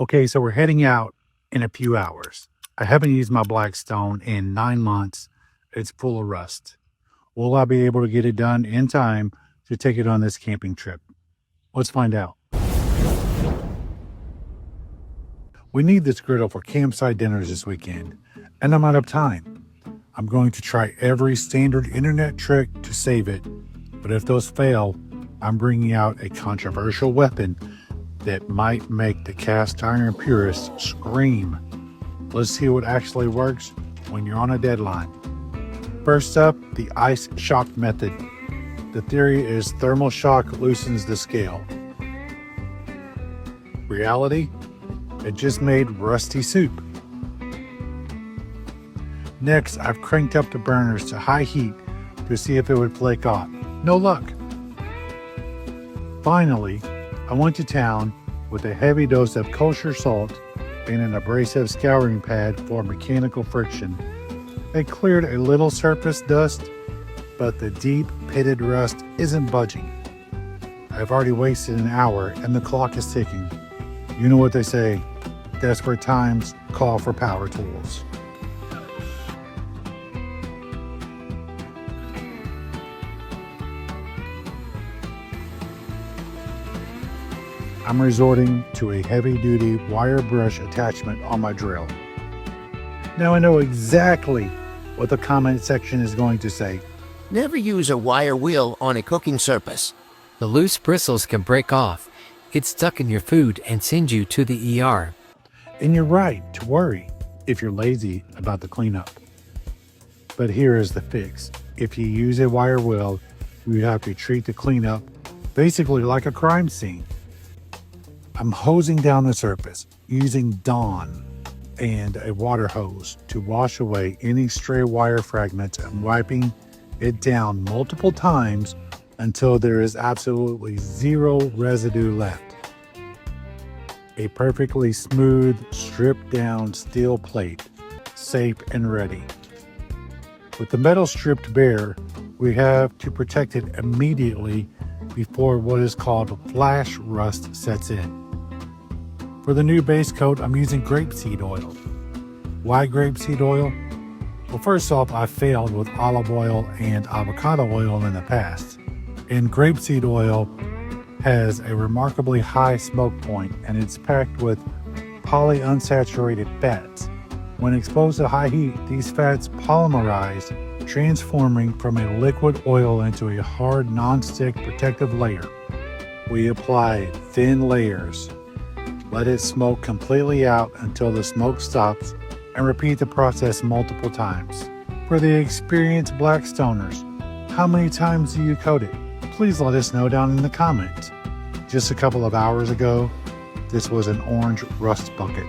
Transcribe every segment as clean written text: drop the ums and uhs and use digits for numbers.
Okay, so we're heading out in a few hours. I haven't used my Blackstone in 9 months. It's full of rust. Will I be able to get it done in time to take it on this camping trip? Let's find out. We need this griddle for campsite dinners this weekend, and I'm out of time. I'm going to try every standard internet trick to save it, but if those fail, I'm bringing out a controversial weapon that might make the cast iron purists scream. Let's see what actually works when you're on a deadline. First up, the ice shock method. The theory is thermal shock loosens the scale. Reality? It just made rusty soup. Next, I've cranked up the burners to high heat to see if it would flake off. No luck. Finally, I went to town with a heavy dose of kosher salt and an abrasive scouring pad for mechanical friction. It cleared a little surface dust, but the deep pitted rust isn't budging. I've already wasted an hour and the clock is ticking. You know what they say, desperate times call for power tools. I'm resorting to a heavy-duty wire brush attachment on my drill. Now I know exactly what the comment section is going to say. Never use a wire wheel on a cooking surface. The loose bristles can break off, get stuck in your food, and send you to the ER. And you're right to worry if you're lazy about the cleanup. But here is the fix. If you use a wire wheel, you have to treat the cleanup basically like a crime scene. I'm hosing down the surface using Dawn and a water hose to wash away any stray wire fragments and wiping it down multiple times until there is absolutely zero residue left. A perfectly smooth, stripped down steel plate, safe and ready. With the metal stripped bare, we have to protect it immediately before what is called flash rust sets in. For the new base coat, I'm using grapeseed oil. Why grapeseed oil? Well, first off, I failed with olive oil and avocado oil in the past. And grapeseed oil has a remarkably high smoke point and it's packed with polyunsaturated fats. When exposed to high heat, these fats polymerize, transforming from a liquid oil into a hard non-stick protective layer. We apply thin layers. Let it smoke completely out until the smoke stops and repeat the process multiple times. For the experienced Blackstoners, how many times do you coat it? Please let us know down in the comments. Just a couple of hours ago, this was an orange rust bucket.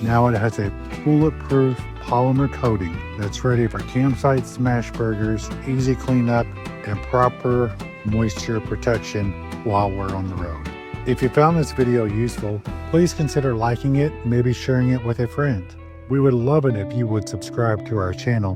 Now it has a bulletproof polymer coating that's ready for campsite Smashburgers, easy cleanup, and proper moisture protection while we're on the road. If you found this video useful, please consider liking it, maybe sharing it with a friend. We would love it if you would subscribe to our channel